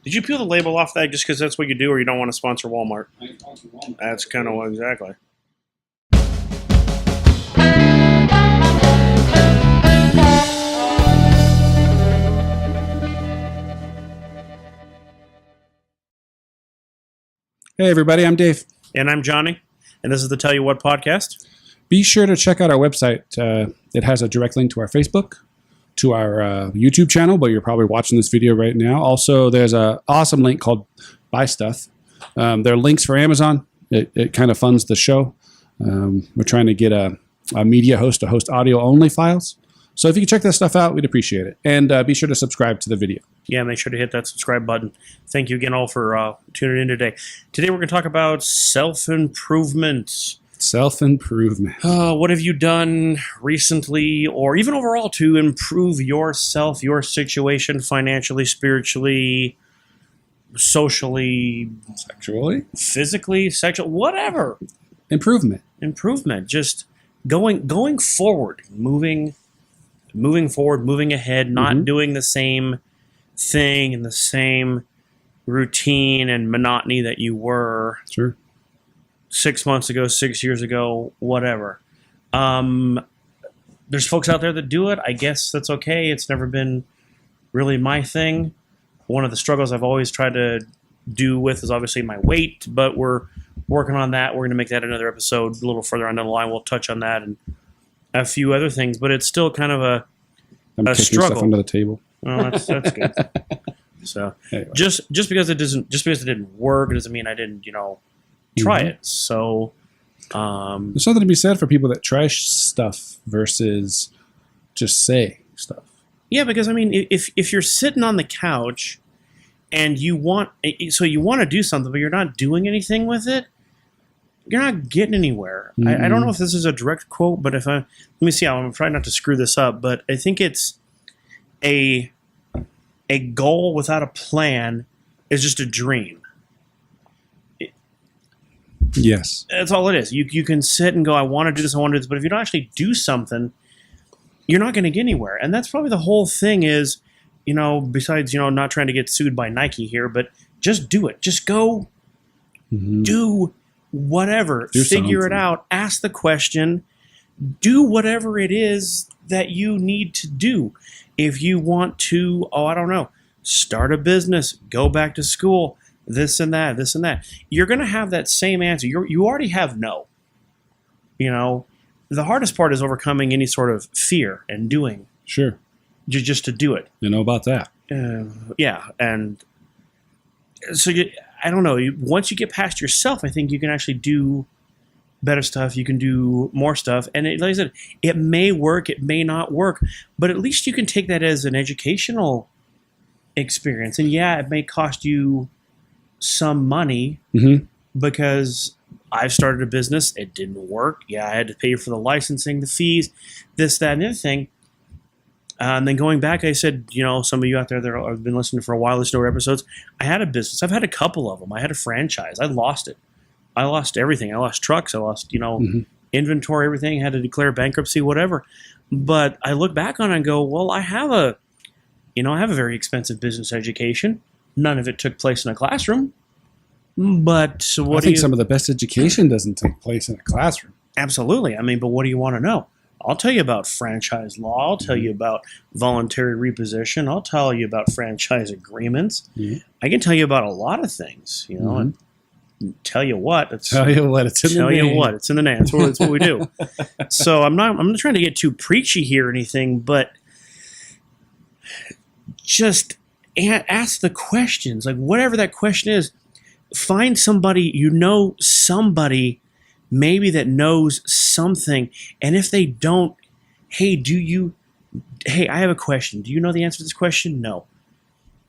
Did you peel the label off that just because that's what you do, or you don't want to sponsor Walmart? I sponsor Walmart. That's kind of what exactly. Hey, everybody, I'm Dave. And I'm Johnny, and this is the Tell You What podcast. Be sure to check out our website. It has a direct link to our Facebook, to our YouTube channel, but you're probably watching this video right now. Also, there's an awesome link called Buy Stuff. There are links for Amazon. It kind of funds the show. We're trying to get a media host to host audio-only files. So if you can check that stuff out, we'd appreciate it. And be sure to subscribe to the video. Yeah, make sure to hit that subscribe button. Thank you again all for tuning in today. Today we're going to talk about self-improvement. Self-improvement. What have you done recently or even overall to improve yourself, your situation financially, spiritually, socially, Sexually? physically, sexual, whatever. Improvement. Improvement. Just going forward, moving forward, moving ahead, not doing the same thing and the same routine and monotony that you were Sure. 6 months ago, 6 years ago, whatever. There's folks out there that do it. I guess that's okay. It's never been really my thing. One of the struggles I've always tried to do with is obviously my weight, but we're working on that. We're going to make that another episode a little further on down the line. We'll touch on that and a few other things, but it's still kind of I'm a kicking struggle. stuff under the table. Well, that's good. So Anyway. just because it didn't work, it doesn't mean I didn't, try it. So There's something to be said for people that try stuff versus just say stuff. yeah, because I mean, if you're sitting on the couch and you want to do something, but you're not doing anything with it, you're not getting anywhere. I don't know if this is a direct quote, but let me see. I'm trying not to screw this up, but I think it's a goal without a plan is just a dream. Yes. That's all it is. You can sit and go, I want to do this, I want to do this, but if you don't actually do something, you're not going to get anywhere. And that's probably the whole thing is, besides, not trying to get sued by Nike here, but just do it. Just go do whatever. Figure it out. Ask the question. Do whatever it is that you need to do. If you want to, start a business, go back to school, this and that, you're going to have that same answer. You already have no. The hardest part is overcoming any sort of fear and doing. Sure. Just to do it. You know about that. Yeah. And so, I don't know. Once you get past yourself, I think you can actually do better stuff. You can do more stuff. And like I said, it may work, it may not work, but at least you can take that as an educational experience. And yeah, it may cost you some money because I've started a business. It didn't work. Yeah, I had to pay for the licensing, the fees, this, that, and the other thing. And then going back, I said, some of you out there that have been listening for a while, listening to our episodes, I had a business. I've had a couple of them. I had a franchise. I lost it. I lost everything. I lost trucks. I lost, inventory, everything. I had to declare bankruptcy, whatever. But I look back on it and go, well, I have a very expensive business education. None of it took place in a classroom. But I think some of the best education doesn't take place in a classroom. Absolutely. I mean, but what do you want to know? I'll tell you about franchise law. I'll tell you about voluntary reposition. I'll tell you about franchise agreements. I can tell you about a lot of things, and tell you what. It's in the name. That's what we do. So I'm not trying to get too preachy here or anything, but just ask the questions. Like whatever that question is, find somebody, somebody maybe that knows something. And if they don't, hey, I have a question. Do you know the answer to this question? No.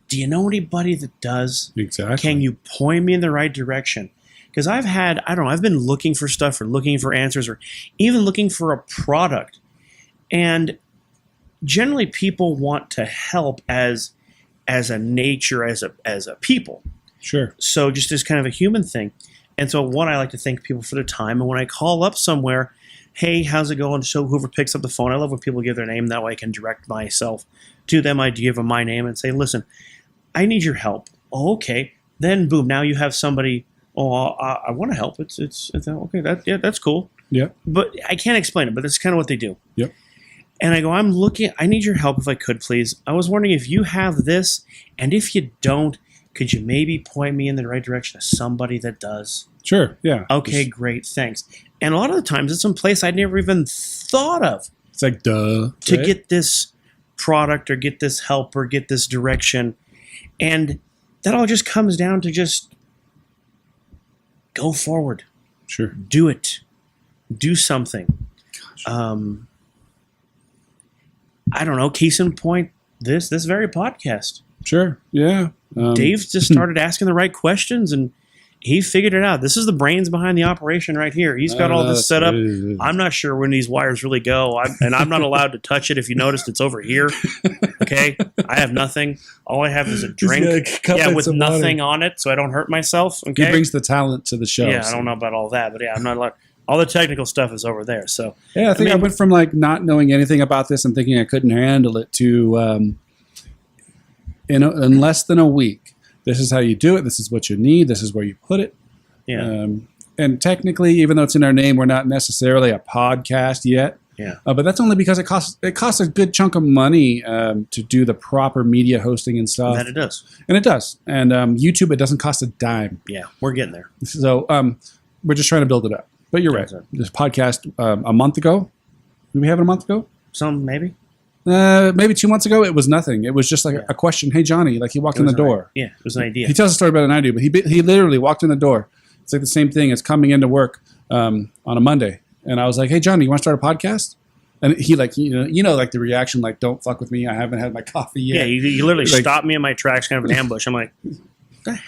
Do you know anybody that does? Exactly. Can you point me in the right direction? Because I've been looking for stuff or looking for answers or even looking for a product. And generally people want to help as a nature, as a people. Sure. So just as kind of a human thing. And so one, I like to thank people for their time. And when I call up somewhere, hey, how's it going? So whoever picks up the phone, I love when people give their name. That way I can direct myself to them. I give them my name and say, listen, I need your help. Oh, okay. Then boom, now you have somebody. Oh, I want to help. It's okay. That's cool. Yep. But I can't explain it. But that's kind of what they do. Yep. And I go, I'm looking. I need your help if I could, please. I was wondering if you have this, and if you don't, could you maybe point me in the right direction of somebody that does? Sure. Yeah. Okay, great, thanks. And a lot of the times, it's some place I'd never even thought of It's like, duh. to right? get this product or get this help or get this direction. And that all just comes down to just go forward, Sure. do it, do something. I don't know. Case in point, this very podcast. Sure. Yeah. Dave just started asking the right questions, and he figured it out. This is the brains behind the operation right here. He's got all this set up. I'm not sure when these wires really go, and I'm not allowed to touch it. If you noticed, it's over here. Okay, I have nothing. All I have is a drink. Yeah, with nothing on it, so I don't hurt myself. Okay, He brings the talent to the show. yeah, I so- don't know about all that, but yeah, I'm not allowed. All the technical stuff is over there. So Yeah, I think I, mean- went from like not knowing anything about this and thinking I couldn't handle it to in less than a week. This is how you do it. This is what you need. This is where you put it. yeah, And technically, even though it's in our name, we're not necessarily a podcast yet. yeah, But that's only because it costs a good chunk of money to do the proper media hosting and stuff. that it does. And it does. And YouTube, it doesn't cost a dime. Yeah, we're getting there. So we're just trying to build it up. But you're right. Yes, sir. This podcast a month ago. Did we have it a month ago? Some maybe. Maybe 2 months ago. It was nothing. It was just like Yeah. a question. Hey, Johnny, like he walked It in the was door. Yeah, it was an idea. He tells a story better than I do, but he literally walked in the door. It's like the same thing as coming into work on a Monday. And I was like, hey, Johnny, you want to start a podcast? And he like, like the reaction, like, don't fuck with me. I haven't had my coffee Yeah, yet. you literally Like- stopped me in my tracks, kind of an ambush. I'm like,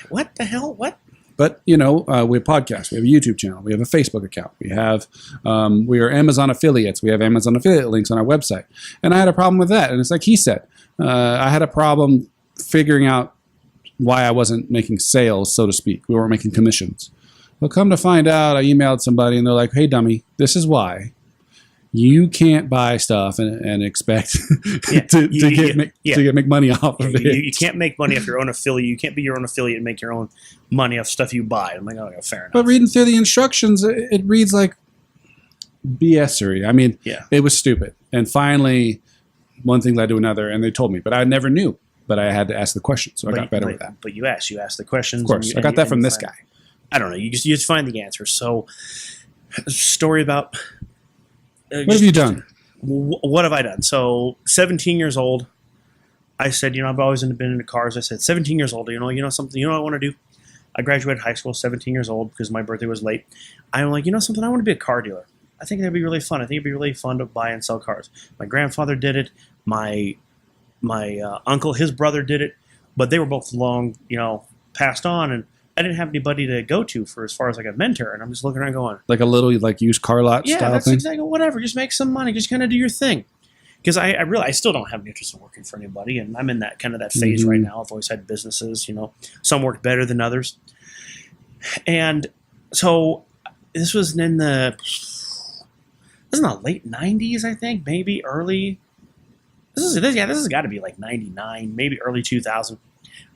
what the hell? What? But we have a podcast, we have a YouTube channel, we have a Facebook account, we are Amazon affiliates, we have Amazon affiliate links on our website, and I had a problem with that. And it's like he said, I had a problem figuring out why I wasn't making sales, so to speak. We weren't making commissions. Well, come to find out, I emailed somebody, and they're like, "Hey, dummy, this is why." You can't buy stuff and expect Yeah, to make money off of it. You can't make money off your own affiliate. You can't be your own affiliate and make your own money off stuff you buy. I'm like, oh, yeah, fair enough. But reading through the instructions, it reads like BS-ery. I mean, Yeah. it was stupid. And finally, one thing led to another, and they told me. But I never knew. But I had to ask the question, so I got better with that. But you asked the questions. Of course, I got that from this guy. I don't know. You just find the answer. So, story about. What have you done? What have I done? So, 17 years old. I said, I've always been into cars. I said, 17 years old. Something. What I want to do? I graduated high school 17 years old because my birthday was late. I'm like, something. I want to be a car dealer. I think that'd be really fun. I think it'd be really fun to buy and sell cars. My grandfather did it. My uncle, his brother did it, but they were both long, passed on, and I didn't have anybody to go to for as far as like a mentor. And I'm just looking around going, Like a little used car lot yeah, style that's thing? exactly whatever. Just make some money. Just kind of do your thing. Because I still don't have an interest in working for anybody, and I'm in that phase right now. I've always had businesses, some work better than others, and so this was in the late '90s, I think, maybe early. This has got to be like '99, maybe early 2000.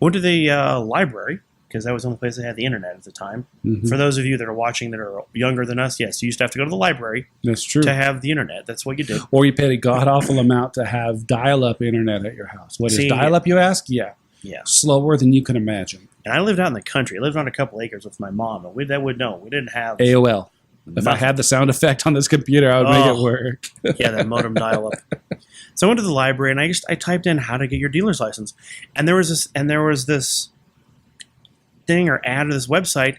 Went to the library because that was the only place that had the internet at the time. Mhm. For those of you that are watching that are younger than us, yes, you used to have to go to the library That's true. to have the internet. That's what you did. Or you paid a god-awful amount to have dial-up internet at your house. What is See- dial-up, you ask? Yeah. Yeah. Slower than you can imagine. And I lived out in the country. I lived on a couple acres with my mom. And we didn't have AOL. If I nothing. had the sound effect on this computer, I would make it Oh. work. Yeah, that modem dial up. So I went to the library and I typed in how to get your dealer's license. And there was this thing or ad of this website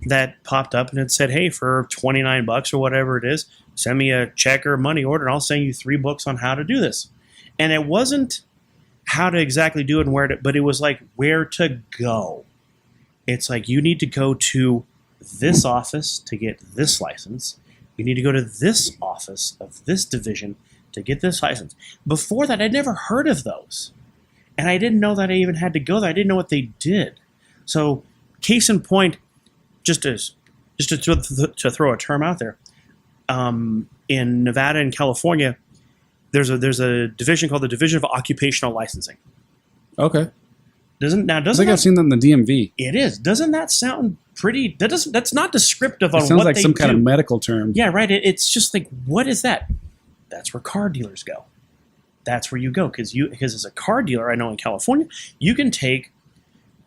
that popped up and it said, hey, for $29 or whatever it is, send me a check or a money order and I'll send you 3 books on how to do this. And it wasn't how to exactly do it and but it was like where to go. It's like you need to go to this office to get this license. You need to go to this office of this division to get this license. Before that, I'd never heard of those. And I didn't know that I even had to go there. I didn't know what they did. So, case in point, just to throw a term out there, in Nevada and California, there's a division called the Division of Occupational Licensing. Okay. Doesn't I think I've seen that in the DMV. it is? Doesn't that sound pretty? That's not descriptive on It sounds what like they some do. kind of medical term. Yeah, right. It's just like, what is that? That's where car dealers go. That's where you go because as a car dealer, I know in California, you can take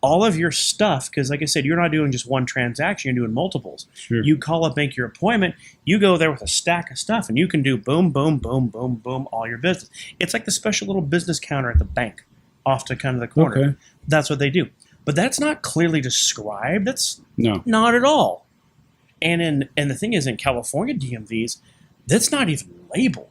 all of your stuff because, like I said, you're not doing just one transaction; you're doing multiples. Sure. You call up, make your appointment. You go there with a stack of stuff, and you can do boom, boom, boom, boom, boom, all your business. It's like the special little business counter at the bank, off to kind of the corner. Okay. That's what they do. But that's not clearly described. That's No. not at all. And the thing is, in California DMVs, that's not even labeled.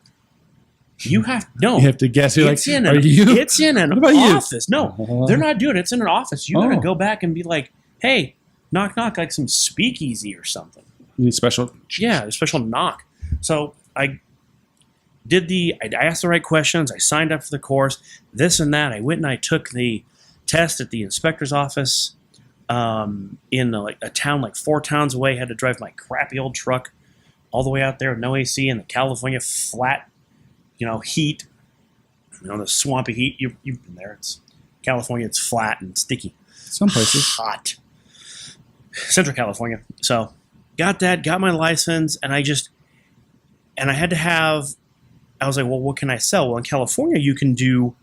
You have You have to guess. You're it's like, in are an, you? It's in an What about you? office. No, they're not doing it. It's in an office. You got to Oh. go back and be like, hey, knock, knock, like some speakeasy or something. You need special. Yeah, a special knock. So I asked the right questions. I signed up for the course, this and that. I went and I took the test at the inspector's office in a town like 4 towns away. Had to drive my crappy old truck all the way out there with no AC in the California flat, heat, the swampy heat. You've been there. It's California. It's flat and sticky. Some places. Hot. Central California. So got my license, and I had to have, I was like, well, what can I sell? Well, in California, you can do,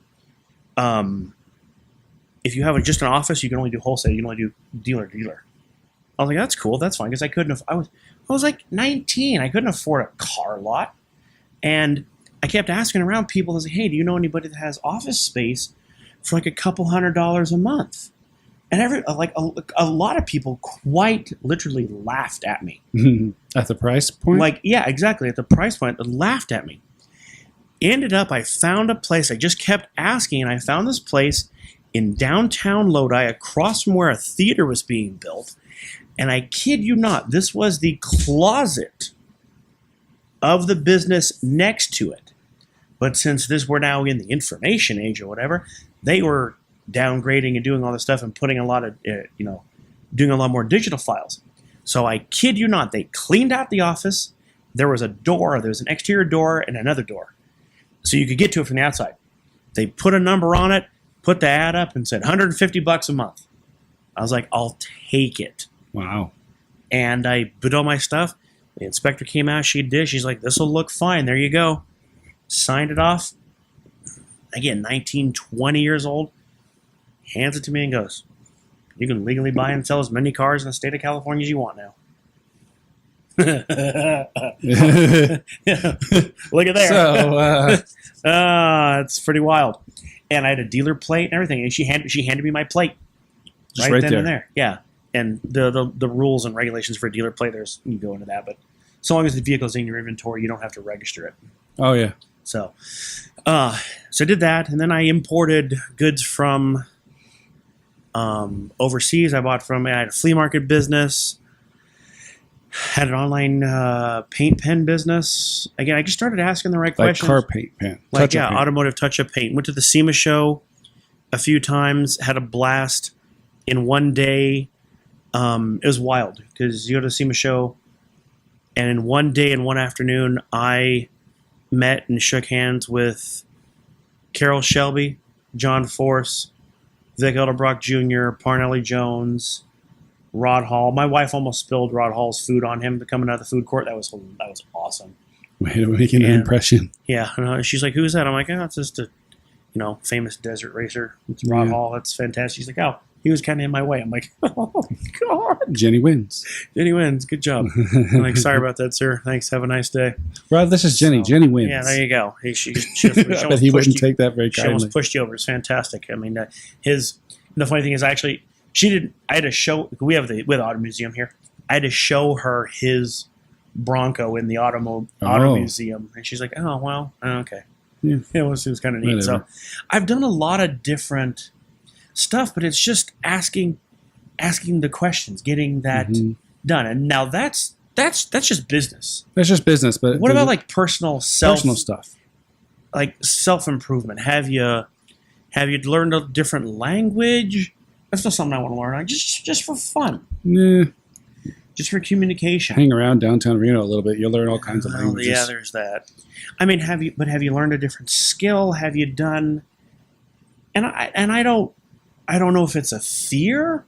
if you have just an office, you can only do wholesale. You can only do dealer. I was like, that's cool. That's fine. Because I was like 19. I couldn't afford a car lot. And I kept asking around people. I was like, hey, do you know anybody that has office space for like a couple $100 a month? And a lot of people quite literally laughed at me. At the price point? Like, yeah, exactly. At the price point, they laughed at me. Ended up, I found a place. I just kept asking, and I found this place in downtown Lodi, across from where a theater was being built. And I kid you not, this was the closet of the business next to it. But since we're now in the information age or whatever, they were downgrading and doing all this stuff and putting a lot of, doing a lot more digital files. So I kid you not, they cleaned out the office. There was an exterior door and another door. So you could get to it from the outside. They put a number on it, put the ad up, and said $150 a month. I was like, I'll take it. Wow. And I put all my stuff. The inspector came out. She's like, this will look fine. There you go. Signed it off. Again, 19, 20 years old. Hands it to me and goes, you can legally buy and sell as many cars in the state of California as you want now. Look at there. So, it's pretty wild. And I had a dealer plate and everything. And she handed me my plate. Just right then there. and there. Yeah. And the rules and regulations for a dealer plate, you go into that. But so long as the vehicle's in your inventory, you don't have to register it. oh, yeah. So I did that. And then I imported goods from overseas. I had a flea market business. Had an online paint pen business. Again, I just started asking the right Like questions. car paint pen. Like, Touch-up paint. automotive touch-up paint. Went to the SEMA show a few times. Had a blast in one day. It was wild because you go to the SEMA show, and in one day and one afternoon, I met and shook hands with Carol Shelby, John Force, Vic Elderbrock Jr., Parnelli Jones, Rod Hall. My wife almost spilled Rod Hall's food on him coming out of the food court. That was awesome. Way to make an And- impression. Yeah, and she's like, "Who's that?" I'm like, "Oh, it's just a, famous desert racer. It's Rod Yeah. Hall. That's fantastic." She's like, "Oh, he was kind of in my way." I'm like, "Oh God." Jenny wins. Jenny wins. Good job. I'm like, "Sorry about that, sir. Thanks. Have a nice day." Well, this is Jenny. So, Jenny wins. Yeah, there you go. She I bet almost he pushed wouldn't you- take that very She kindly. almost pushed you over. It's fantastic. I mean, the funny thing is, I had to show. We have the Auto Museum here. I had to show her his Bronco in the Auto Oh. Museum, and she's like, "Oh well, okay." Yeah. It was kind of neat. Whatever. So, I've done a lot of different stuff, but it's just asking the questions, getting that Mhm. done. And now that's just business. That's just business. But What about like personal stuff? like self improvement? Have you learned a different language? That's not something I want to learn. Just for fun, Nah, just for communication. hang around downtown Reno a little bit. You'll learn all kinds of Well, languages. yeah, there's that. I mean, have you learned a different skill? Have you done? And I don't I don't know if it's a fear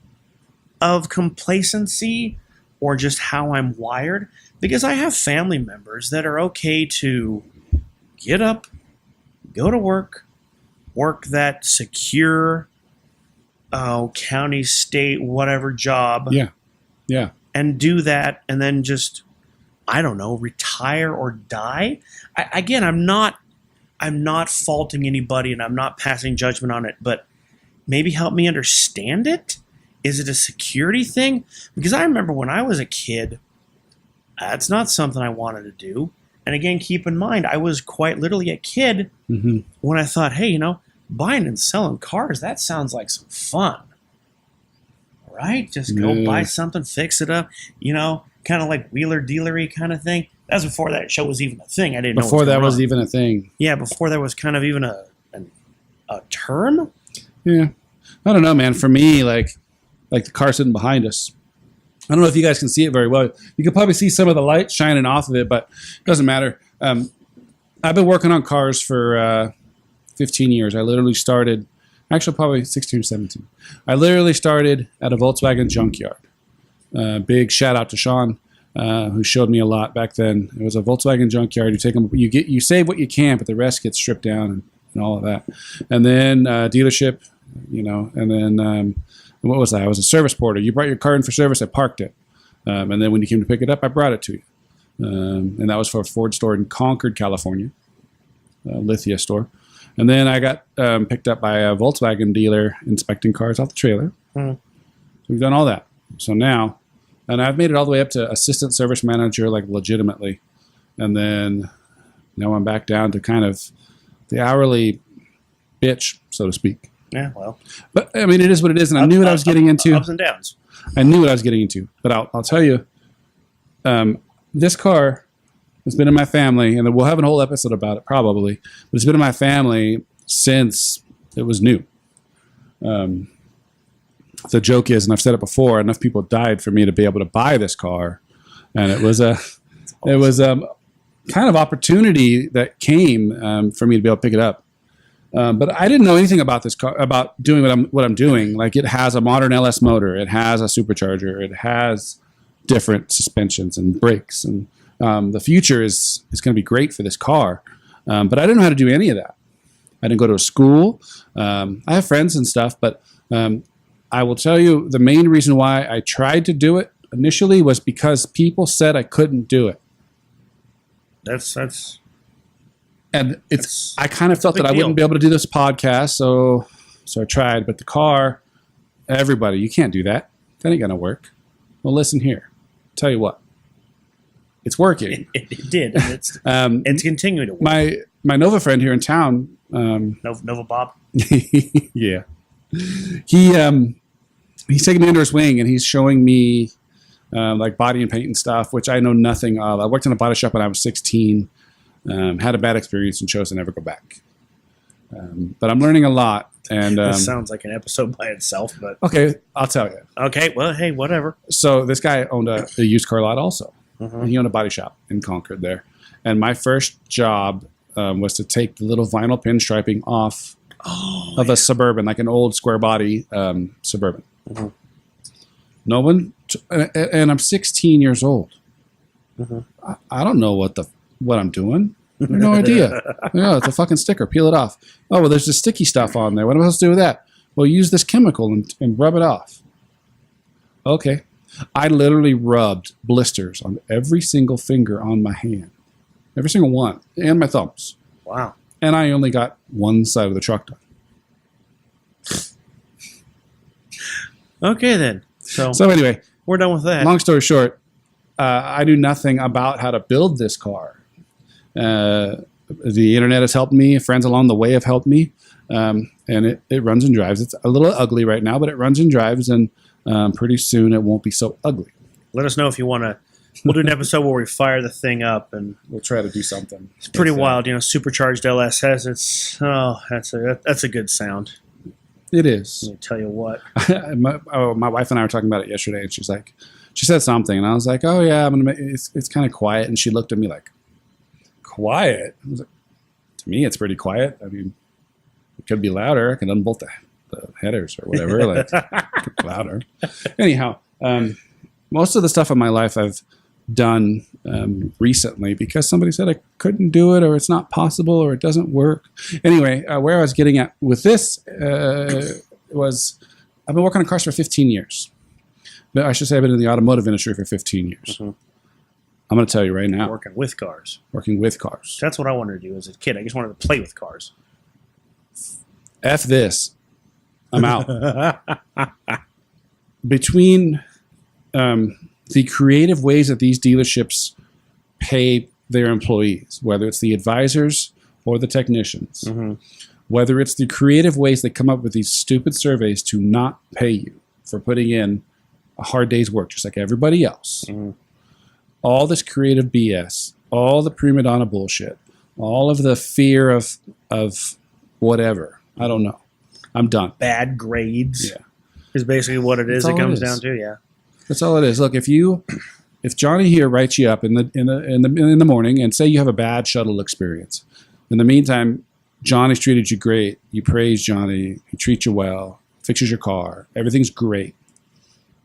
of complacency or just how I'm wired, because I have family members that are okay to get up, go to work that secure county, state, whatever job, Yeah. and do that, and then just, I don't know, retire or die. Again, I'm not faulting anybody, and I'm not passing judgment on it, but maybe help me understand it. Is it a security thing? Because I remember when I was a kid, that's not something I wanted to do. And again, keep in mind, I was quite literally a kid when I thought, hey, buying and selling cars, that sounds like some fun. Right? Just go buy something, fix it up, kind of like wheeler dealery kind of thing. That was before that show was even a thing. I didn't know. Before that was even a thing. Yeah, before that was kind of even a term. Yeah. I don't know, man. For me, like the car sitting behind us, I don't know if you guys can see it very well. You can probably see some of the light shining off of it, but it doesn't matter. I've been working on cars for 15 years. I literally started, actually probably 16 or 17. I literally started at a Volkswagen junkyard. Big shout out to Sean, who showed me a lot back then. It was a Volkswagen junkyard. You save what you can, but the rest gets stripped down and all of that. And then dealership, and then what was I? I was a service porter. You brought your car in for service, I parked it. And then when you came to pick it up, I brought it to you. And that was for a Ford store in Concord, California, Lithia store. And then I got picked up by a Volkswagen dealer inspecting cars off the trailer. So we've done all that. So now, and I've made it all the way up to assistant service manager, like legitimately. And then now I'm back down to kind of the hourly bitch, so to speak. Yeah, well. But, I mean, it is what it is, and I knew what I was getting into. Ups and downs. I knew what I was getting into. But I'll tell you, this car has been in my family, and we'll have a whole episode about it probably, but it's been in my family since it was new. The joke is, and I've said it before, enough people died for me to be able to buy this car, and it was kind of opportunity that came for me to be able to pick it up. But I didn't know anything about this car, about doing what I'm doing. Like, it has a modern LS motor, it has a supercharger, it has different suspensions and brakes, and the future is going to be great for this car. But I didn't know how to do any of that. I didn't go to a school. I have friends and stuff, but I will tell you the main reason why I tried to do it initially was because people said I couldn't do it. And I kind of felt that I wouldn't be able to do this podcast, so I tried. But the car, everybody, you can't do that. That ain't gonna work. Well, listen here. I'll tell you what, it's working. It did. And it's continuing to work. My Nova friend here in town. Nova Bob. Yeah, he's taking me under his wing, and he's showing me like body and paint and stuff, which I know nothing of. I worked in a body shop when I was 16. Had a bad experience and chose to never go back. But I'm learning a lot. And this sounds like an episode by itself, but okay, I'll tell you. Okay, well, hey, whatever. So this guy owned a used car lot also. He owned a body shop in Concord there. And my first job was to take the little vinyl pinstriping off of a Suburban, like an old square body Suburban. No one, and I'm 16 years old. I don't know what I'm doing. I have no idea. Yeah, it's a fucking sticker. Peel it off. Oh, well, there's this sticky stuff on there. What am I supposed to do with that? Well, use this chemical and rub it off. Okay. I literally rubbed blisters on every single finger on my hand. Every single one. And my thumbs. Wow. And I only got one side of the truck done. Okay, then. So anyway. We're done with that. Long story short, I knew nothing about how to build this car. The internet has helped me. Friends along the way have helped me. And it runs and drives. It's a little ugly right now, but it runs and drives, and pretty soon it won't be so ugly. Let us know if you want to. We'll do an episode where we fire the thing up, and we'll try to do something. It's pretty wild, supercharged LS has its. Oh, that's a good sound. It is. Let me tell you what. My wife and I were talking about it yesterday, and she said something, and I was like, "Oh yeah, I'm gonna make it's kind of quiet." And she looked at me like, "Quiet?" I was like, "To me, it's pretty quiet. I mean, it could be louder. I can unbolt the headers or whatever, like louder. Anyhow, most of the stuff in my life I've done recently because somebody said I couldn't do it, or it's not possible, or it doesn't work. Anyway, where I was getting at with this was I've been working on cars for 15 years. But I should say I've been in the automotive industry for 15 years. Mm-hmm. I'm going to tell you right now. Working with cars. Working with cars. That's what I wanted to do as a kid. I just wanted to play with cars. F this. I'm out. Between the creative ways that these dealerships pay their employees, whether it's the advisors or the technicians, Mm-hmm. whether it's the creative ways they come up with these stupid surveys to not pay you for putting in a hard day's work, just like everybody else. Mm-hmm. All this creative BS, all the prima donna bullshit, all of the fear of whatever. I don't know. I'm done. Bad grades. Yeah. Is basically what it is. That's It all it comes is. down to, yeah. That's all it is. Look, if Johnny here writes you up in the morning and say you have a bad shuttle experience, in the meantime, Johnny's treated you great. You praise Johnny. He treats you well. Fixes your car. Everything's great.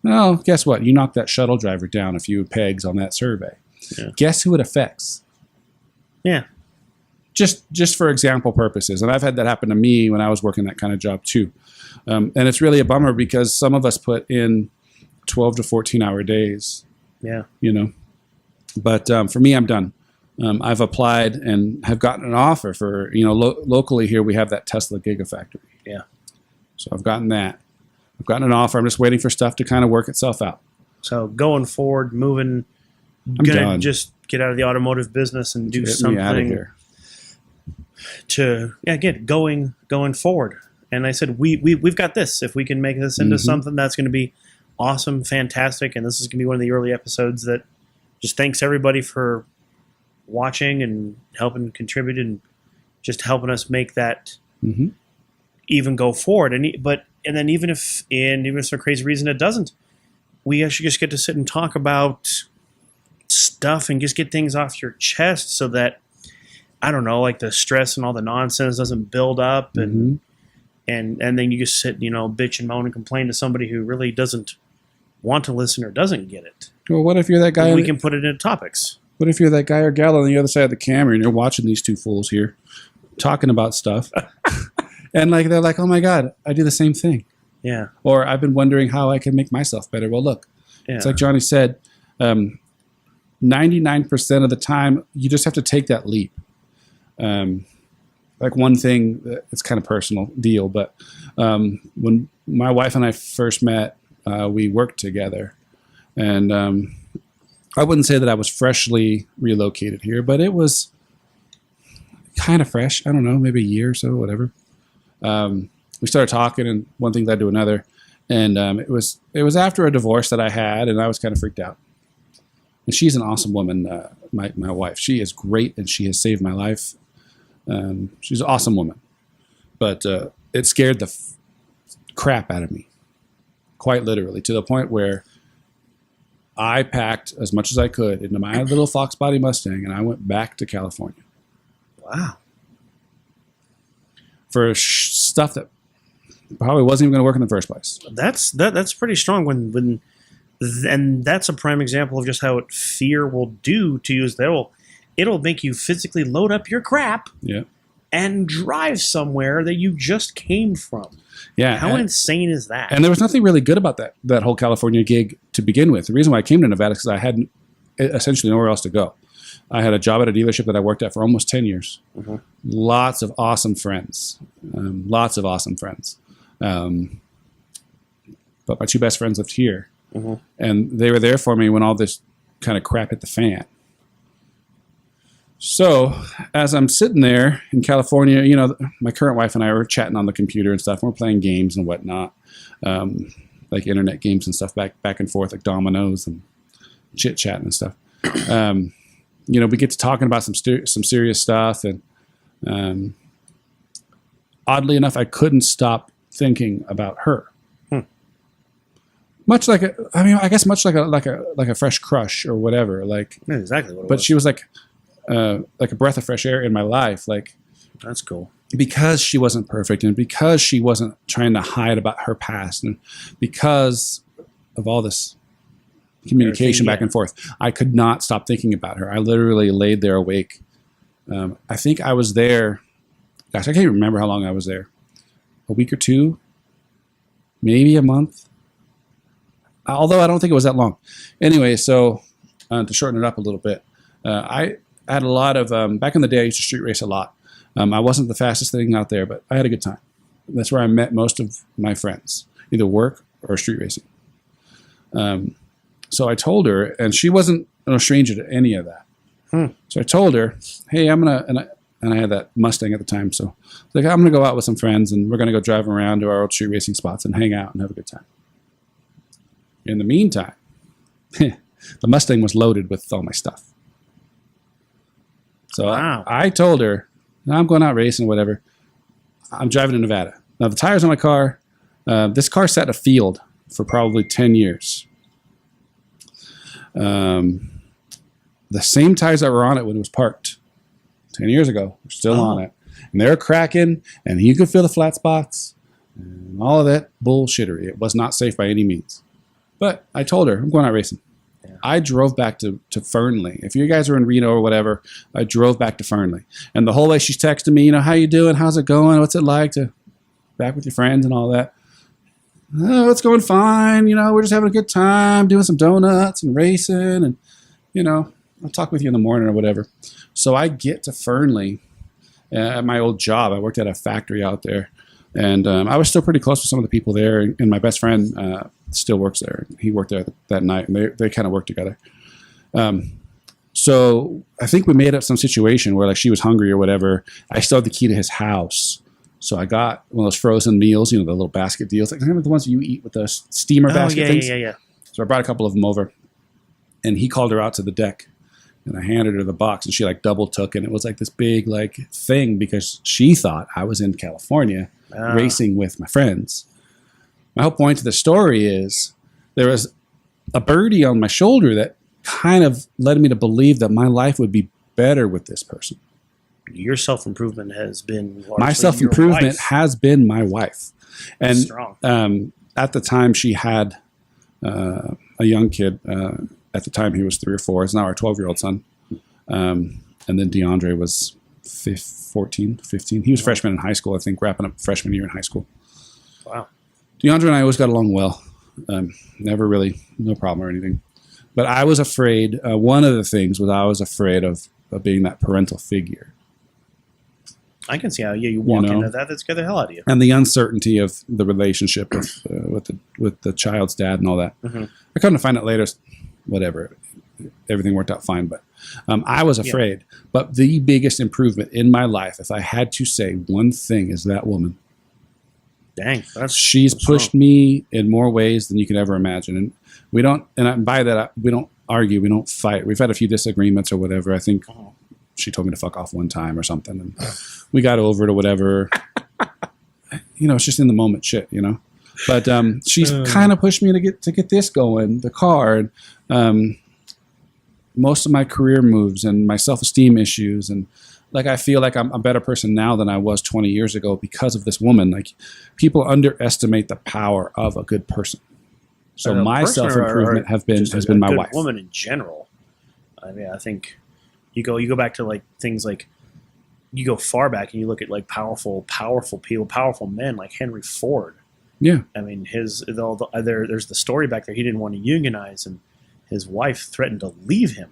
Well, guess what? You knocked that shuttle driver down a few pegs on that survey. Yeah. Guess who it affects? Yeah. Just for example purposes, and I've had that happen to me when I was working that kind of job too. And it's really a bummer because some of us put in 12 to 14-hour days. Yeah. You know. But for me, I'm done. I've applied and have gotten an offer for, locally here we have that Tesla Gigafactory. Yeah. So I've gotten that. I've gotten an offer. I'm just waiting for stuff to kind of work itself out. So going forward, moving, I'm gonna done. just get out of the automotive business and do Get me out of something here. to again going forward. And I said we've got this. If we can make this into Mhm. something that's going to be awesome, fantastic, and this is going to be one of the early episodes that just thanks everybody for watching and helping contribute and just helping us make that Mhm. even go forward. And then even if for a crazy reason it doesn't, we actually just get to sit and talk about stuff and just get things off your chest so that I don't know, like the stress and all the nonsense doesn't build up Mhm. and then you just sit, bitch and moan and complain to somebody who really doesn't want to listen or doesn't get it. Well, what if you're that guy? And we can put it into topics. What if you're that guy or gal on the other side of the camera and you're watching these two fools here talking about stuff, and they're like, "Oh my God, I do the same thing," Yeah. or "I've been wondering how I can make myself better." Well, look, Yeah. it's like Johnny said, 99% of the time you just have to take that leap. Like one thing, it's kind of personal deal, but when my wife and I first met, we worked together, and I wouldn't say that I was freshly relocated here, but it was kind of fresh. I don't know, maybe a year or so, whatever. We started talking, and one thing led to another, and it was after a divorce that I had, and I was kind of freaked out. And she's an awesome woman, my wife. She is great, and she has saved my life. She's an awesome woman, but it scared the crap out of me, quite literally, to the point where I packed as much as I could into my little Fox Body Mustang, and I went back to California Wow. for stuff that probably wasn't even going to work in the first place. That's pretty strong and that's a prime example of just how fear will do to you is that it'll make you physically load up your crap Yeah, and drive somewhere that you just came from. yeah. How insane is that? And there was nothing really good about that whole California gig to begin with. The reason why I came to Nevada is because I had essentially nowhere else to go. I had a job at a dealership that I worked at for almost 10 years. Mhm. Lots of awesome friends. But my two best friends lived here. Mhm. And they were there for me when all this kind of crap hit the fan. So as I'm sitting there in California, my current wife and I were chatting on the computer and stuff. And we're playing games and whatnot, like internet games and stuff back and forth, like dominoes and chit chatting and stuff. We get to talking about some serious stuff, and oddly enough, I couldn't stop thinking about her. Much like much like a fresh crush or whatever. Like, That's exactly what it but was. she was like a breath of fresh air in my life. Like, That's cool. because she wasn't perfect and because she wasn't trying to hide about her past and because of all this communication back and forth, I could not stop thinking about her. I literally laid there awake. I think I was there. Gosh, I can't even remember how long I was there. A week or two, maybe a month. Although I don't think it was that long. Anyway, so to shorten it up a little bit, I had a lot of, back in the day, I used to street race a lot. I wasn't the fastest thing out there, but I had a good time. That's where I met most of my friends, either work or street racing. So I told her, and she wasn't a stranger to any of that. So I told her, hey, I'm going to, and I had that Mustang at the time. So like, I'm going to go out with some friends and we're going to go drive around to our old street racing spots and hang out and have a good time. In the meantime, the Mustang was loaded with all my stuff. So Wow. I told her, I'm going out racing or whatever. I'm driving to Nevada. Now the tires on my car, this car sat in a field for probably 10 years. The same tires that were on it when it was parked 10 years ago were still on it. And they were cracking, and you could feel the flat spots and all of that bullshittery. It was not safe by any means. But I told her, I'm going out racing. Yeah. I drove back to Fernley. If you guys are in Reno or whatever, I drove back to Fernley. And the whole way she's texting me, how you doing? How's it going? What's it like to back with your friends and all that? Oh, it's going fine. We're just having a good time, doing some donuts and racing. And, I'll talk with you in the morning or whatever. So I get to Fernley at my old job. I worked at a factory out there. And I was still pretty close with some of the people there. And my best friend still works there. He worked there that night, and they kind of worked together. So I think we made up some situation where, like, she was hungry or whatever. I still had the key to his house. So I got one of those frozen meals, the little basket deals. Like, remember the ones you eat with the steamer basket things? Yeah. So I brought a couple of them over. And he called her out to the deck. And I handed her the box, and she, like, double took. And it was, like, this big, like, thing because she thought I was in California racing with my friends. My whole point to the story is there was a birdie on my shoulder that kind of led me to believe that my life would be better with this person. Your self-improvement has been my self-improvement has been my wife. And at the time she had a young kid. At the time he was 3 or 4. It's now our 12-year-old son. And then DeAndre was 14, 15. He was a freshman in high school, I think, wrapping up freshman year in high school. Wow. DeAndre and I always got along well. Never really, no problem or anything. But I was afraid, one of the things was I was afraid of being that parental figure. I can see how you walk into that. That scared the hell out of you. And the uncertainty of the relationship with the child's dad and all that. Mm-hmm. I come to find out later, whatever, everything worked out fine. But I was afraid. Yeah. But the biggest improvement in my life, if I had to say one thing, is that woman. Dang, she's pushed me in more ways than you could ever imagine. And we don't, and by that, we don't argue, we don't fight. We've had a few disagreements or whatever. I think she told me to fuck off one time or something, and we got over it or whatever. It's just in the moment shit, But she's kind of pushed me to get this going, the car, and most of my career moves and my self-esteem issues, and like I feel like I'm a better person now than I was 20 years ago because of this woman. Like, people underestimate the power of a good person. So my self-improvement has been my wife. Woman in general. I mean, I think you go back to like things like you go far back and you look at like powerful people, powerful men like Henry Ford. Yeah. I mean, there's the story back there. He didn't want to unionize, and his wife threatened to leave him.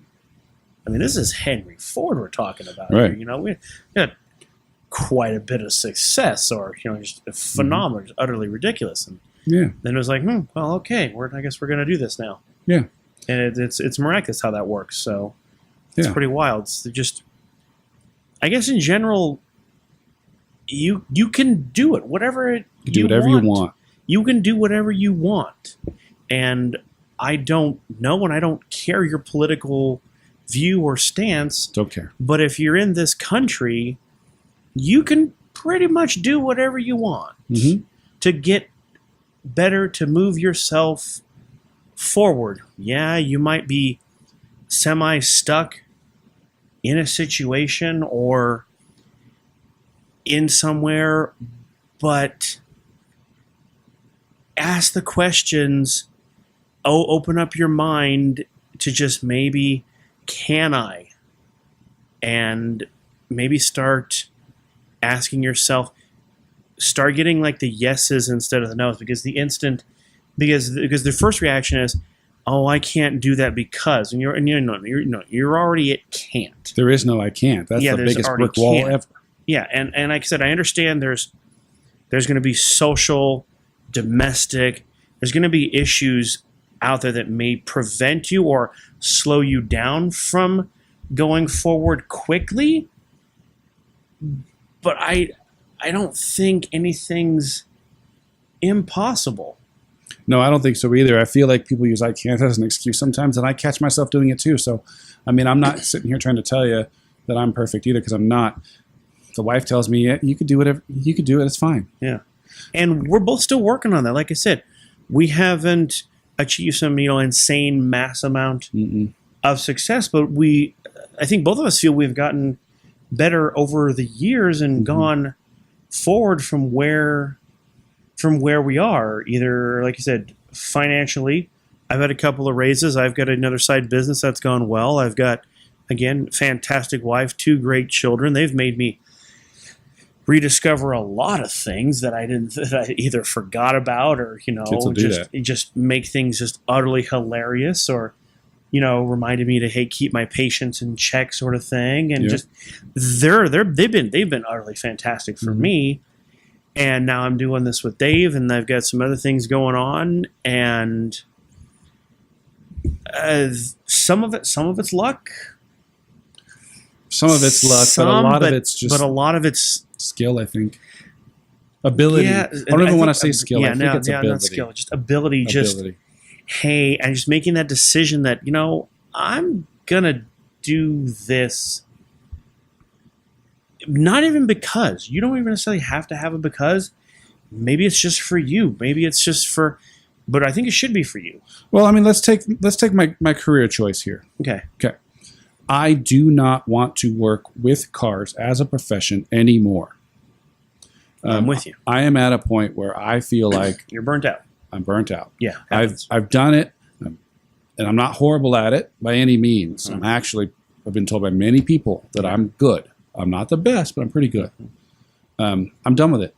I mean, this is Henry Ford we're talking about. Right. Here. We had quite a bit of success, or just phenomenal, just utterly ridiculous. And then it was like, well, okay, I guess we're going to do this now. Yeah. And it's miraculous how that works. So it's pretty wild. It's just, I guess in general, you can do it. Whatever you do whatever you want. You can do whatever you want. And I don't know, and I don't care your political view or stance. Don't care. But if you're in this country, you can pretty much do whatever you want to get better, to move yourself forward. Yeah, you might be semi-stuck in a situation, or in somewhere, but ask the questions. Oh, open up your mind to just maybe, can I? And maybe start asking yourself, start getting like the yeses instead of the nos, because the first reaction is, oh, I can't do that because, and you're already at can't. There is no I can't. That's the biggest already brick wall can't. ever. Yeah, and like I said, I understand there's going to be social, domestic, there's going to be issues out there that may prevent you or slow you down from going forward quickly. But I don't think anything's impossible. No, I don't think so either. I feel like people use I can't as an excuse sometimes, and I catch myself doing it too. So, I mean, I'm not sitting here trying to tell you that I'm perfect either, because I'm not. The wife tells me, yeah, you could do whatever. You could do it. It's fine. Yeah. And we're both still working on that. Like I said, we haven't achieved some, insane mass amount of success, but I think both of us feel we've gotten better over the years and gone forward from where we are, either, like I said, financially. I've had a couple of raises. I've got another side business that's gone well. I've got, again, fantastic wife, 2 great children. They've made me rediscover a lot of things that I either forgot about, or just make things just utterly hilarious, or reminded me to keep my patience in check, sort of thing. And just they've been utterly fantastic for me. And now I'm doing this with Dave, and I've got some other things going on, and some of it's luck. Some of it's luck, but a lot of it's just. But a lot of it's skill, I think. Ability. Yeah, I don't even want to say skill. Yeah, I think it's ability. Not skill, just ability. Just hey, and just making that decision that I'm gonna do this. Not even because you don't even necessarily have to have a because. Maybe it's just for you. Maybe it's just for, but I think it should be for you. Well, I mean, let's take my career choice here. Okay. I do not want to work with cars as a profession anymore. I'm with you. I am at a point where I feel like you're burnt out. I'm burnt out. Yeah, I've done it, and I'm not horrible at it by any means. I've been told by many people that I'm good. I'm not the best, but I'm pretty good. I'm done with it.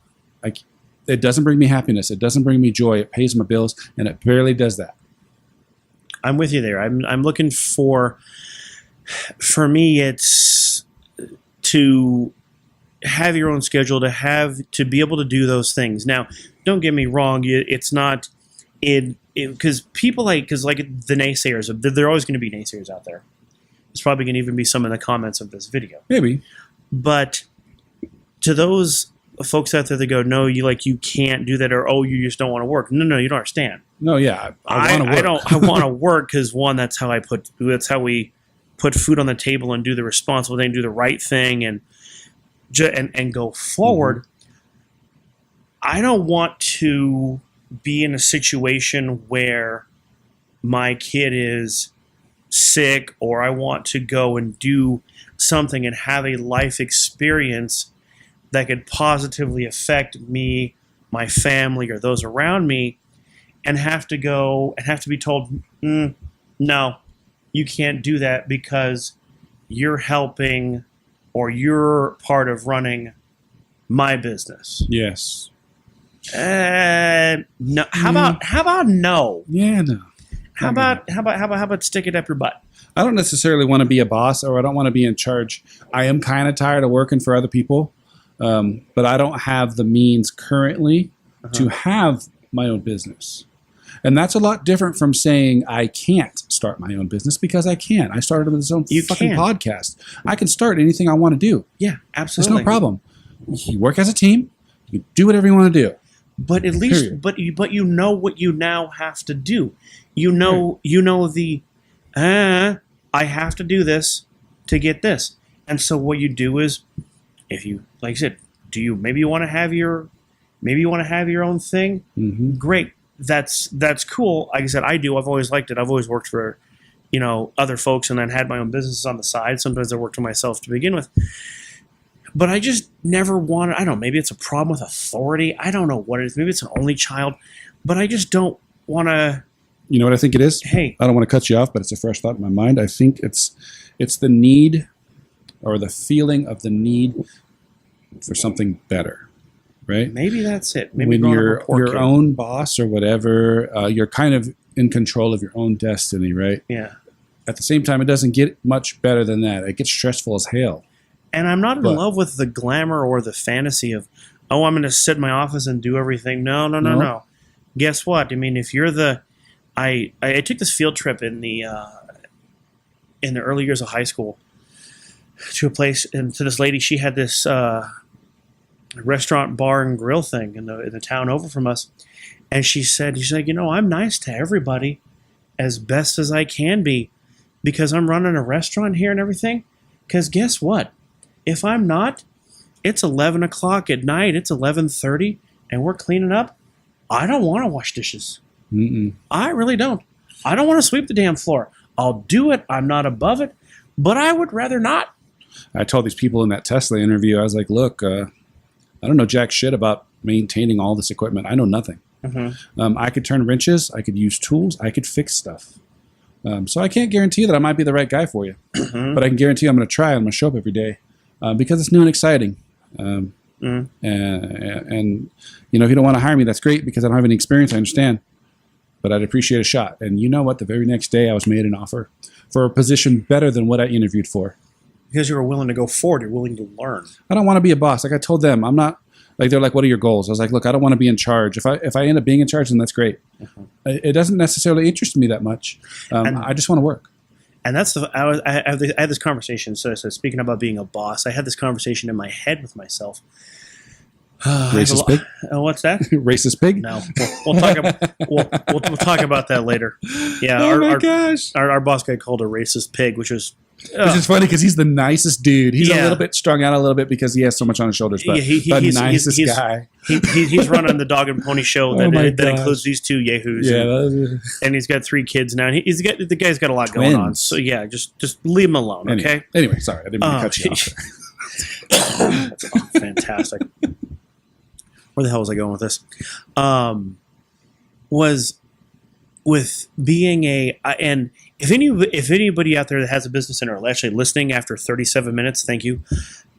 It doesn't bring me happiness. It doesn't bring me joy. It pays my bills, and it barely does that. I'm with you there. I'm looking for me, it's to have your own schedule, to be able to do those things. Now, don't get me wrong. It's not because people like the naysayers. There are always going to be naysayers out there. There's probably going to even be some in the comments of this video. Maybe. But to those folks out there that go, no, you can't do that, or oh, you just don't want to work. No, you don't understand. No, yeah, I want to work. I want to work because one, that's how we put food on the table and do the responsible thing, do the right thing, and go forward. I don't want to be in a situation where my kid is sick, or I want to go and do something and have a life experience that could positively affect me, my family, or those around me, and have to be told, no, you can't do that because you're helping or you're part of running my business. Yes. No. How about no? Yeah, no. How about stick it up your butt? I don't necessarily want to be a boss, or I don't want to be in charge. I am kind of tired of working for other people, but I don't have the means currently to have my own business. And that's a lot different from saying I can't start my own business, because I can. I started with this own podcast. I can start anything I want to do. Yeah, absolutely. There's no problem. You work as a team. You do whatever you want to do. But at least, but you know what you now have to do. You know I have to do this to get this. And so what you do is, if you, like I said, maybe you want to have your own thing? Mm-hmm. Great. That's cool. Like I said, I do. I've always liked it. I've always worked for, other folks, and then had my own businesses on the side. Sometimes I worked for myself to begin with. But I just never wanted, I don't know, maybe it's a problem with authority. I don't know what it is. Maybe it's an only child, but I just don't want to. You know what I think it is? Hey. I don't want to cut you off, but it's a fresh thought in my mind. I think it's the need, or the feeling of the need for something better, right? Maybe that's it. Maybe When growing up you're a poor your kid. own boss or whatever, you're kind of in control of your own destiny, right? Yeah. At the same time, it doesn't get much better than that. It gets stressful as hell. And I'm not in But- love with the glamour or the fantasy of, oh, I'm going to sit in my office and do everything. No. No. Guess what? I mean, if you're the, I took this field trip in the early years of high school to a place, and to this lady. She had this restaurant, bar, and grill thing in the town over from us, and she's like, I'm nice to everybody as best as I can be because I'm running a restaurant here and everything. Because guess what? If I'm not, it's 11 o'clock at night. It's 11:30, and we're cleaning up. I don't want to wash dishes. Mm-mm. I really don't. I don't want to sweep the damn floor. I'll do it. I'm not above it, but I would rather not. I told these people in that Tesla interview, I was like, look, I don't know jack shit about maintaining all this equipment. I know nothing. Mm-hmm. I could turn wrenches. I could use tools. I could fix stuff. So I can't guarantee that I might be the right guy for you. Mm-hmm. But I can guarantee I'm going to try. I'm going to show up every day because it's new and exciting. Mm-hmm. And if you don't want to hire me, that's great because I don't have any experience. I understand. But I'd appreciate a shot. And you know what? The very next day I was made an offer for a position better than what I interviewed for. Because you were willing to go forward. You're willing to learn. I don't want to be a boss. Like I told them, I'm not like, they're like, what are your goals? I was like, look, I don't want to be in charge. If I end up being in charge, then that's great. Mm-hmm. It doesn't necessarily interest me that much. And- I just want to work. And that's I had this conversation. So speaking about being a boss, I had this conversation in my head with myself. Racist pig? What's that? Racist pig? No, we'll talk. We'll talk about that later. Yeah, Oh my our, gosh. our boss got called a racist pig, which was Which is funny because he's the nicest dude. He's a Yeah. little bit strung out a little bit because he has so much on his shoulders, but Yeah, the he's- nicest he's- guy. he's running the dog and pony show Oh my that gosh. includes these two yahoos. Yeah, and he's got 3 kids now. And the guy's got a lot going on. Twins. So yeah, just leave him alone, okay? Anyway, sorry, I didn't mean to Oh, cut you off. That's fantastic. Where the hell was I going with this? Was with being and if anybody out there that has a business and are actually listening after 37 minutes, thank you,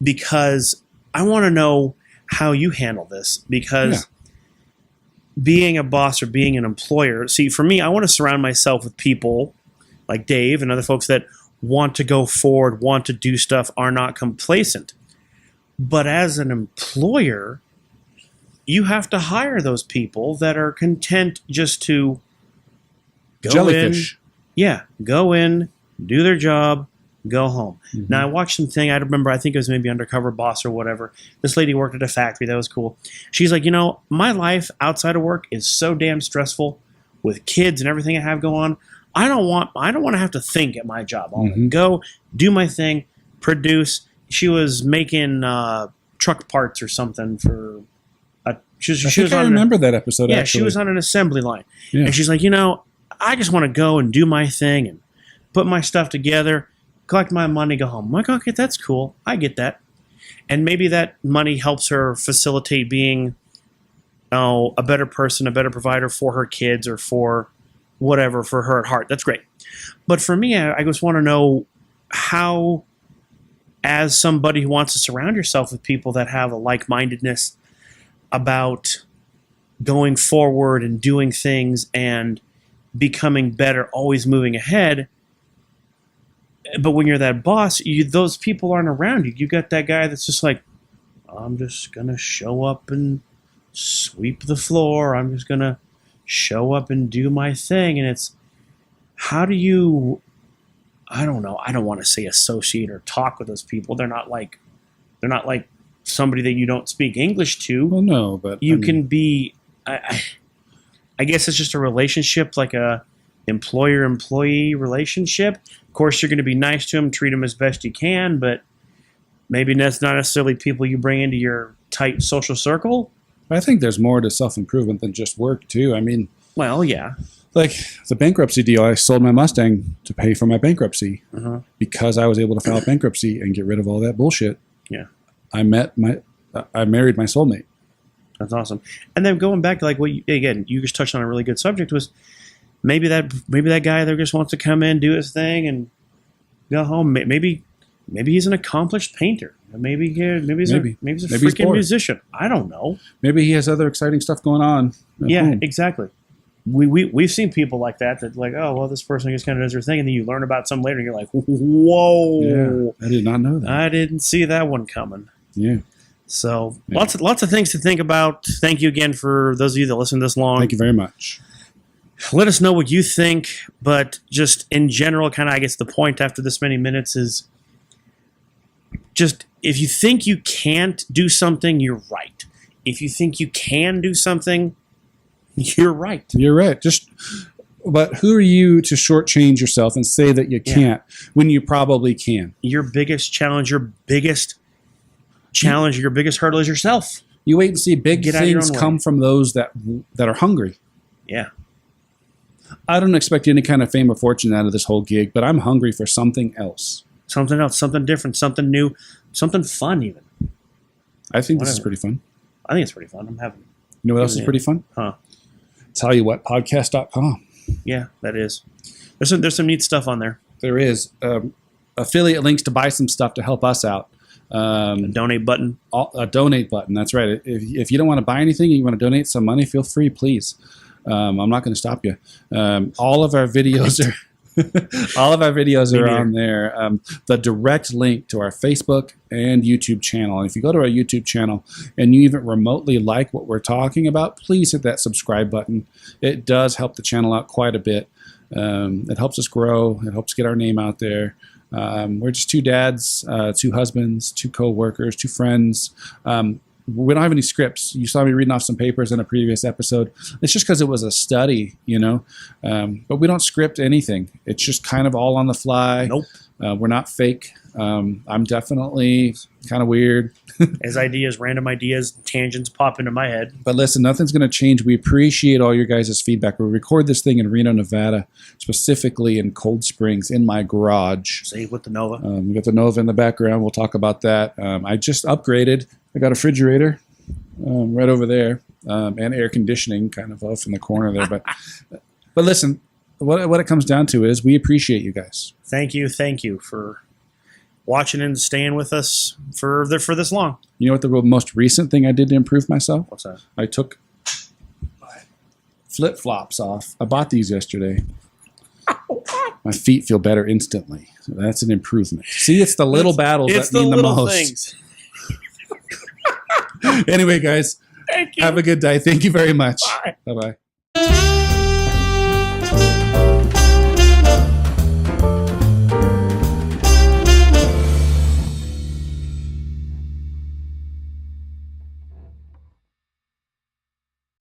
because I want to know how you handle this. Because being a boss or being an employer, see, for me, I want to surround myself with people like Dave and other folks that want to go forward, want to do stuff, are not complacent. But as an employer, you have to hire those people that are content just to go Jellyfish. go in, do their job, go home. Mhm. Now, I watched something, I remember, I think it was maybe Undercover Boss or whatever. This lady worked at a factory. That was cool. She's like, my life outside of work is so damn stressful with kids and everything I have going on. I don't want to have to think at my job. I want to Mhm. go, do my thing, produce. She was making truck parts or something for she I was think I on remember that episode. yeah, actually. she was on an assembly line. Yeah. And she's like, I just want to go and do my thing and put my stuff together, collect my money, go home. I'm like, okay, that's cool. I get that. And maybe that money helps her facilitate being a better person, a better provider for her kids or for whatever, for her at heart. That's great. But for me, I just want to know how, as somebody who wants to surround yourself with people that have a like-mindedness about going forward and doing things and becoming better, always moving ahead. But when you're that boss, those people aren't around you. You got that guy that's just like, I'm just going to show up and sweep the floor. I'm just going to show up and do my thing. And it's, how do you, I don't know. I don't want to say associate or talk with those people. They're not like somebody that you don't speak English to. Well, no, but You can be, I guess it's just a relationship, like a employer-employee relationship. Of course, you're going to be nice to them, treat them as best you can, but maybe that's not necessarily people you bring into your tight social circle. I think there's more to self-improvement than just work, too. I mean, Well, yeah. like the bankruptcy deal, I sold my Mustang to pay for my bankruptcy Uh-huh. because I was able to file bankruptcy and get rid of all that bullshit. Yeah. I married my soulmate. That's awesome. And then going back to like what you just touched on a really good subject was maybe that guy there just wants to come in, do his thing, and go home. Maybe he's an accomplished painter. Maybe he's a freaking bored. musician. I don't know. Maybe he has other exciting stuff going on. Yeah, home. exactly. We've seen people like that like, oh well, this person just kind of does their thing, and then you learn about some later, and you're like, whoa, Yeah, I did not know that. I didn't see that one coming. Yeah. So Yeah. lots of things to think about. Thank you again for those of you that listened this long. Thank you very much. Let us know what you think, but just in general, kind of, I guess the point after this many minutes is just if you think you can't do something, you're right. If you think you can do something, you're right. You're right. But who are you to shortchange yourself and say that you can't when you probably can? Your biggest challenge, your biggest hurdle is yourself. You wait and see big Get out of your things own way. come from those that are hungry. Yeah. I don't expect any kind of fame or fortune out of this whole gig, but I'm hungry for something else. Something else, something different, something new, something fun even. I think this is Whatever. pretty fun. I think it's pretty fun. I'm having, You know what else is Yeah. pretty fun? huh? Tell you what, podcast.com. Yeah, that is. There's some neat stuff on there. There is affiliate links to buy some stuff to help us out. A donate button. A donate button. That's right. If you don't want to buy anything and you want to donate some money, feel free, please. I'm not going to stop you. All of our videos are on there. The direct link to our Facebook and YouTube channel. And if you go to our YouTube channel and you even remotely like what we're talking about, please hit that subscribe button. It does help the channel out quite a bit. It helps us grow. It helps get our name out there. We're just two dads, two husbands, two co-workers, two friends. We don't have any scripts. You saw me reading off some papers in a previous episode. It's just because it was a study, but we don't script anything. It's just kind of all on the fly. Nope. We're not fake. I'm definitely kind of weird. As random ideas, tangents pop into my head. But listen, nothing's going to change. We appreciate all your guys' feedback. We record this thing in Reno, Nevada, specifically in Cold Springs, in my garage. Say with the Nova. We got the Nova in the background. We'll talk about that. I just upgraded. I got a refrigerator right over there and air conditioning kind of off in the corner there. But listen, what it comes down to is we appreciate you guys. Thank you for watching and staying with us for this long. You know what the most recent thing I did to improve myself? What's that? I took my flip-flops off. I bought these yesterday. My feet feel better instantly. So that's an improvement. See, it's the little battles that mean the most. Things. Anyway, guys, Thank you. have a good day. Thank you very much. Bye. Bye-bye.